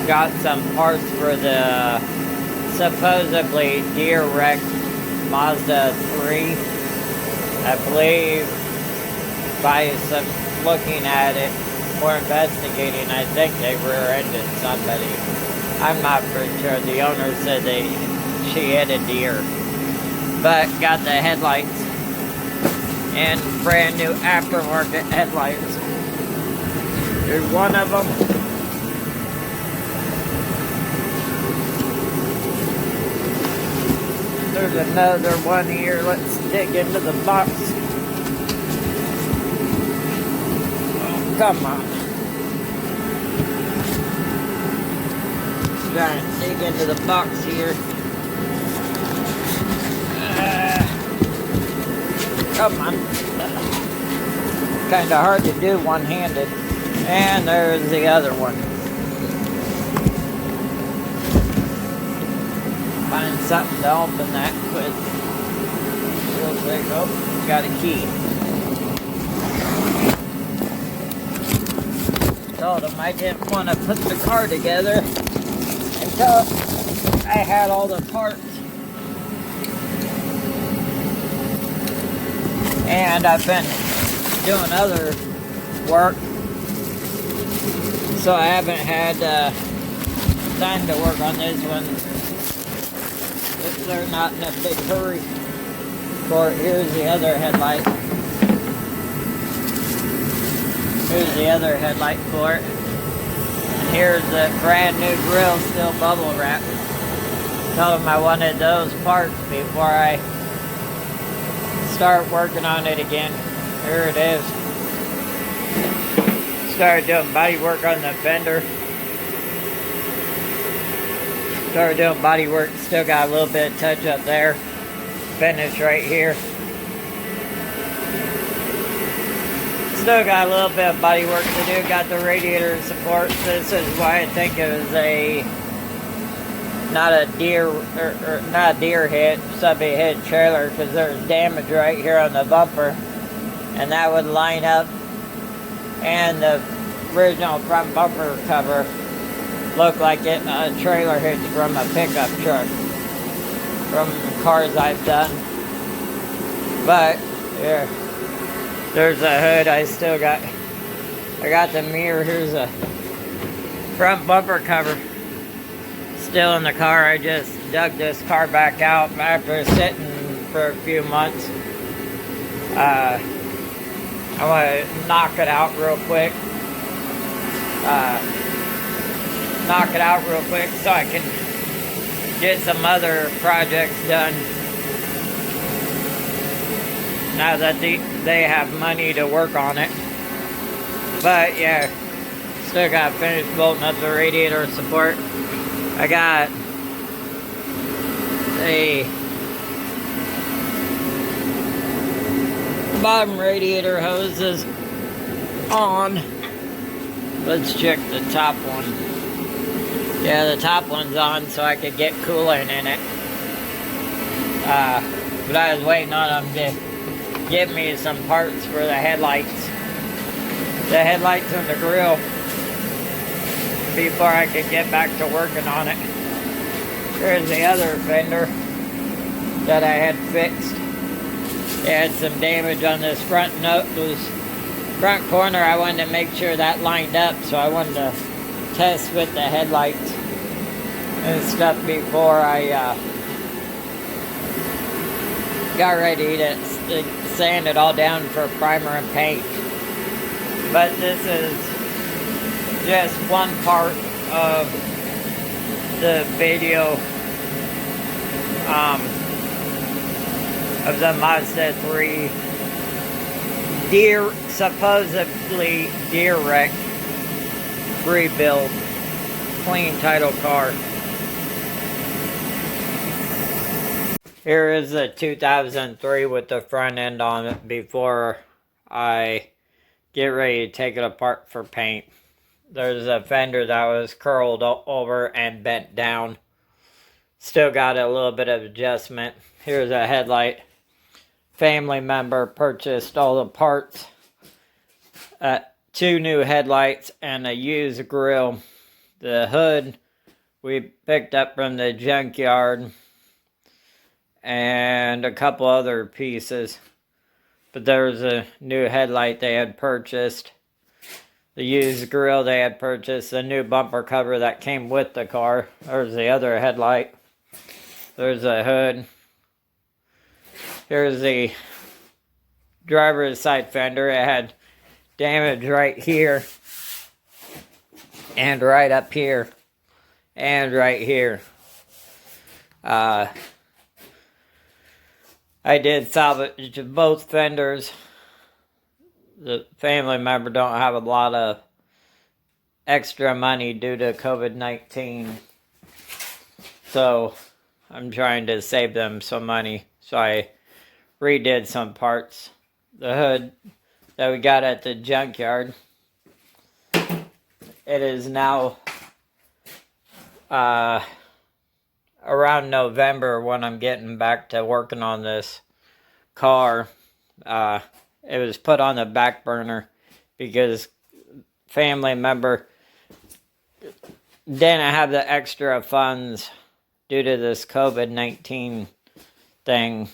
got some parts for the supposedly deer-wrecked Mazda 3. I believe by some looking at it, more investigating, I think they rear-ended somebody. I'm not for sure. The owner said she hit a deer. But got the headlights and brand new aftermarket headlights. Here's one of them. There's another one here. Let's dig into the box. Oh, come on. Trying to dig into the box here. Come on. Kind of hard to do one-handed. And there's the other one. Find something to open that with. Real quick. Oh, got a key. Told him I didn't want to put the car together until I had all the parts. And I've been doing other work, so I haven't had time to work on this one. If they're not in a big hurry for it. Here's the other headlight. Here's the other headlight for it. And here's the brand new grill, still bubble wrap. Told them I wanted those parts before I start working on it again. Here it is. Started doing body work on the fender. Started doing body work. Still got a little bit of touch up there. Finish right here. Still got a little bit of body work to do. Got the radiator support. This is why I think it was not a deer hit, somebody hit a trailer, because there's damage right here on the bumper, and that would line up. And the original front bumper cover looked like a trailer hit from a pickup truck, from the cars I've done. But here, there's a hood. I got the mirror. Here's a front bumper cover. Still in the car. I just dug this car back out after sitting for a few months. I want to knock it out real quick. So I can get some other projects done. Now that they have money to work on it. But yeah, still got to finish bolting up the radiator support. I got a bottom radiator hoses on. Let's check the top one. Yeah, the top one's on so I could get coolant in it. But I was waiting on them to give me some parts for the headlights. The headlights and the grill, before I could get back to working on it. Here's the other fender that I had fixed. It had some damage on this front front corner. I wanted to make sure that lined up, so I wanted to test with the headlights and stuff before I got ready to sand it all down for primer and paint. But this is just one part of the video of the Mazda 3 supposedly deer wreck rebuild clean title car. Here is a 2003 with the front end on it before I get ready to take it apart for paint. There's a fender that was curled over and bent down. Still got a little bit of adjustment. Here's a headlight. Family member purchased all the parts. 2 new headlights and a used grill. The hood we picked up from the junkyard, and a couple other pieces. But there was a new headlight they had purchased, the used grill they had purchased, the new bumper cover that came with the car. There's the other headlight. There's a hood. Here's the driver's side fender. It had damage right here, and right up here, and right here. I did salvage both fenders. The family member don't have a lot of extra money due to COVID-19. So I'm trying to save them some money. So I redid some parts. The hood that we got at the junkyard, it is now around November when I'm getting back to working on this car. It was put on the back burner because family member didn't have the extra funds due to this COVID-19 thing.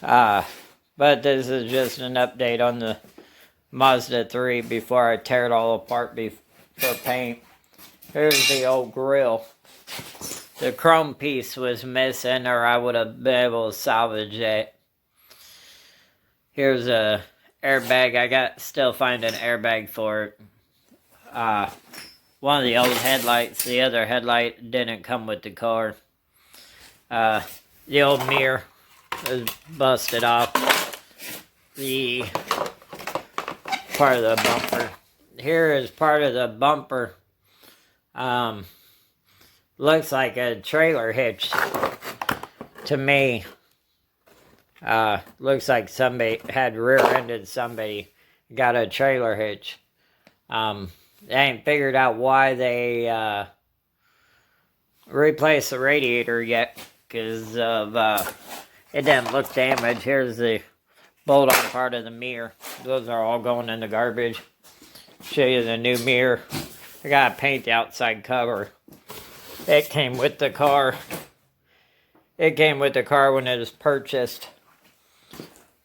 But this is just an update on the Mazda 3 before I tear it all apart for paint. Here's the old grill. The chrome piece was missing, or I would have been able to salvage it. Here's a airbag. I still find an airbag for it. One of the old headlights. The other headlight didn't come with the car. The old mirror was busted off. The part of the bumper. Here is part of the bumper. Looks like a trailer hitch to me. Looks like somebody had rear-ended somebody, got a trailer hitch. They ain't figured out why they replaced the radiator yet, because of it didn't look damaged. Here's the bolt-on part of the mirror. Those are all going in the garbage. Show you the new mirror. I gotta paint the outside cover. It came with the car. It came with the car when it was purchased.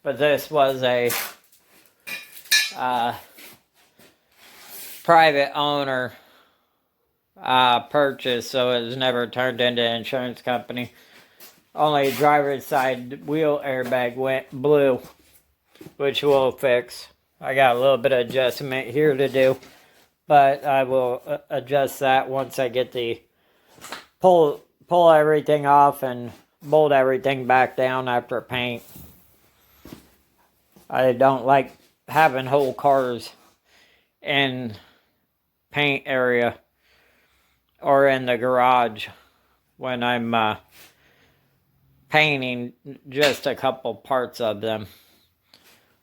But this was a private owner purchase, so it was never turned into an insurance company. Only driver's side wheel airbag went blue, which we'll fix. I got a little bit of adjustment here to do, but I will adjust that once I get the pull everything off and bolt everything back down after paint. I don't like having whole cars in paint area or in the garage when I'm painting just a couple parts of them.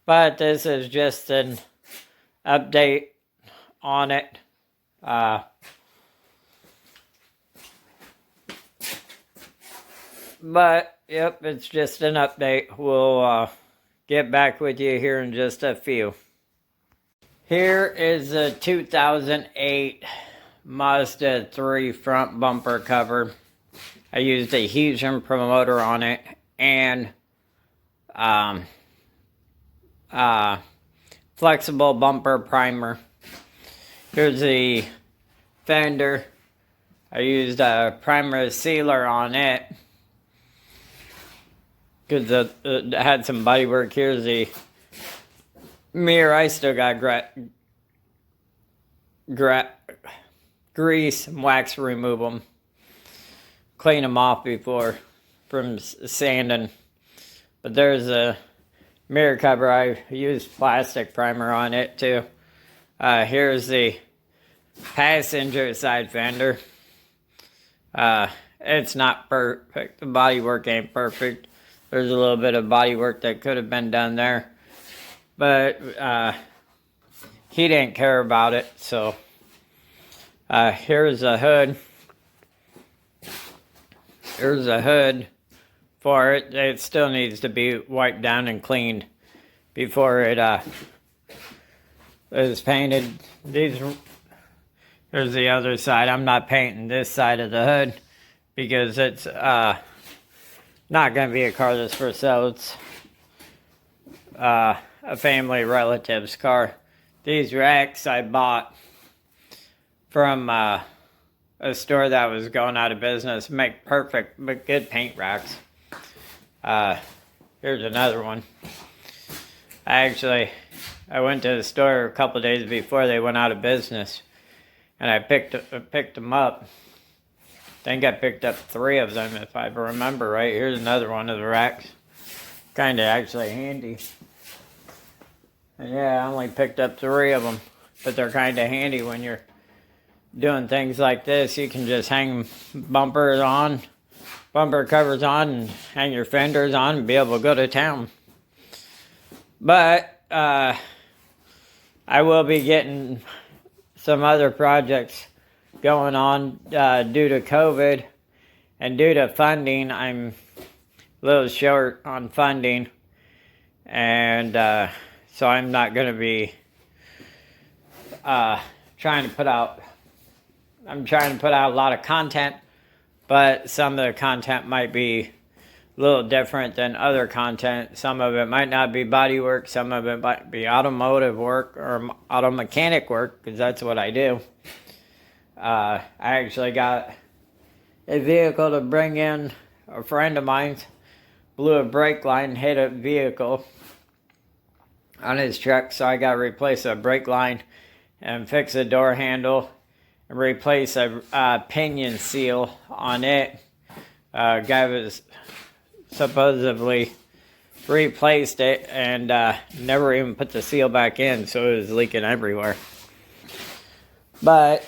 But this is just an update on it. But, yep, it's just an update. We'll get back with you here in just a few. Here is a 2008 Mazda 3 front bumper cover. I used a adhesion promoter on it and flexible bumper primer. Here's the fender. I used a primer sealer on it because it had some body work. Here's the mirror. I still got grease and wax to remove them. Clean them off before from sanding. But there's a mirror cover. I used plastic primer on it too. Here's the passenger side fender. It's not perfect. The bodywork ain't perfect. There's a little bit of bodywork that could have been done there. But he didn't care about it. So here's a hood. Here's a hood for it. It still needs to be wiped down and cleaned before it is painted. Here's the other side. I'm not painting this side of the hood because it's not going to be a car that's for sale. It's a family relative's car. These racks I bought from a store that was going out of business. Make perfect but good paint racks. Here's another one. I went to the store a couple days before they went out of business, and I picked them up. I think I picked up 3 of them, if I remember right. Here's another one of the racks. Kind of actually handy. And yeah, I only picked up 3 of them, but they're kind of handy when you're doing things like this. You can just hang bumper covers on, and hang your fenders on and be able to go to town. But I will be getting some other projects going on due to COVID and due to funding. I'm a little short on funding, and so I'm not going to be trying to put out a lot of content, but some of the content might be a little different than other content. Some of it might not be body work, some of it might be automotive work or auto mechanic work, because that's what I do. I actually got a vehicle to bring in. A friend of mine blew a brake line, hit a vehicle on his truck, so I got to replace a brake line and fix a door handle and replace a pinion seal on it. Guy was supposedly replaced it and never even put the seal back in, so it was leaking everywhere. But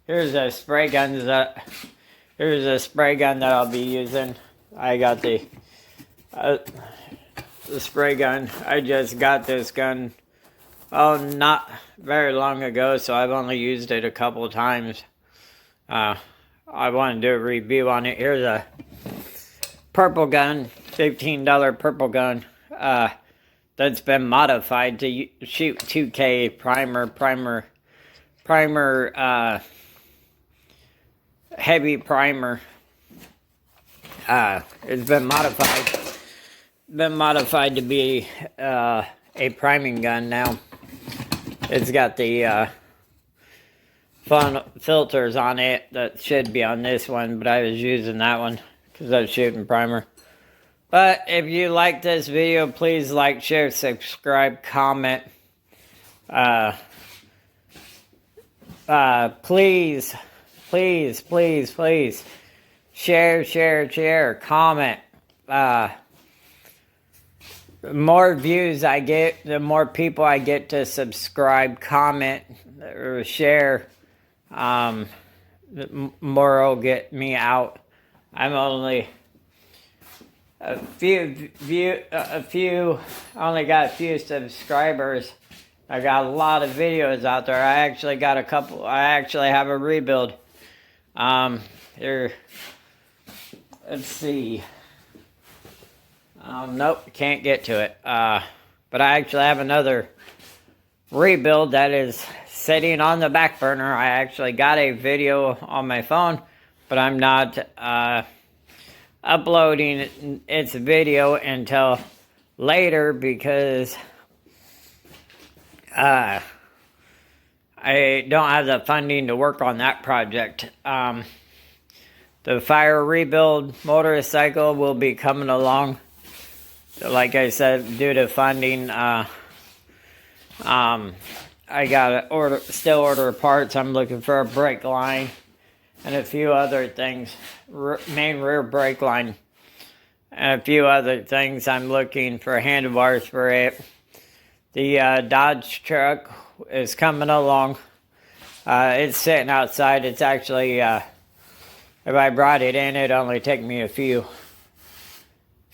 here's a spray gun that I'll be using. I got the spray gun. I just got this gun not very long ago, so I've only used it a couple of times. I want to do a review on it. Here's a purple gun, $15 purple gun, that's been modified to shoot 2K heavy primer. It's been modified to be a priming gun now. It's got the fun filters on it that should be on this one, but I was using that one because I was shooting primer. But if you like this video, please like, share, subscribe, comment. Please share, comment. The more views I get, the more people I get to subscribe, comment, or share, the more will get me out. I'm only only got a few subscribers. I got a lot of videos out there. I actually have a rebuild. Here, let's see. Nope, can't get to it. But I actually have another rebuild that is sitting on the back burner. I actually got a video on my phone, but I'm not uploading its video until later because I don't have the funding to work on that project. The fire rebuild motorcycle will be coming along. Like I said, due to funding, I gotta still order parts. I'm looking for a brake line and a few other things, main rear brake line, and a few other things. I'm looking for handlebars for it. The Dodge truck is coming along. It's sitting outside. It's actually, if I brought it in, it'd only take me a few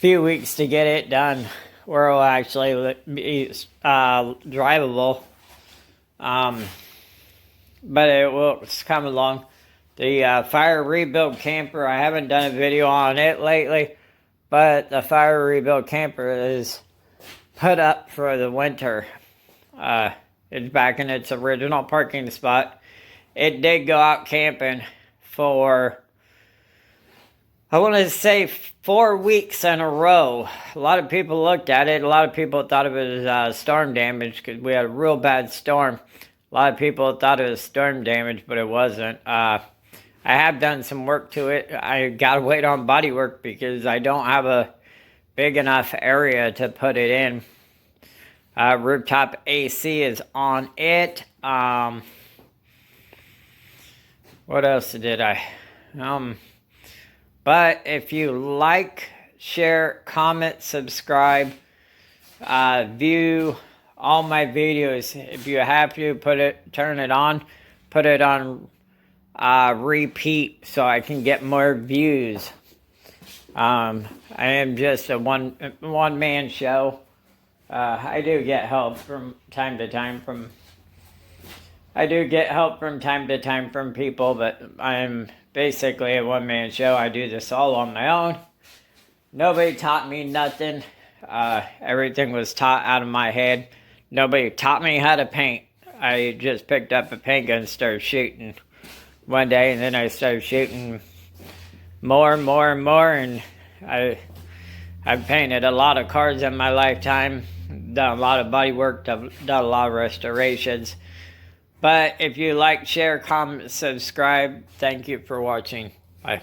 weeks to get it done, where it'll actually be drivable. But it's come along. The fire rebuild camper, I haven't done a video on it lately, but the fire rebuild camper is put up for the winter. It's back in its original parking spot. It did go out camping for, I want to say, 4 weeks in a row. A lot of people looked at it. A lot of people thought it was storm damage because we had a real bad storm. A lot of people thought it was storm damage, but it wasn't. I have done some work to it. I got to wait on body work because I don't have a big enough area to put it in. Rooftop AC is on it. What else did I? But if you like, share, comment, subscribe, view all my videos. If you have to, turn it on, put it on repeat so I can get more views. I am just a one man show. I do get help from time to time from people, but I'm basically a one-man show. I do this all on my own. Nobody taught me nothing. Everything was taught out of my head. Nobody taught me how to paint. I just picked up a paint gun and started shooting one day, and then I started shooting more and more and more, and I've painted a lot of cars in my lifetime, done a lot of body work, done a lot of restorations. But if you like, share, comment, subscribe, thank you for watching. Bye.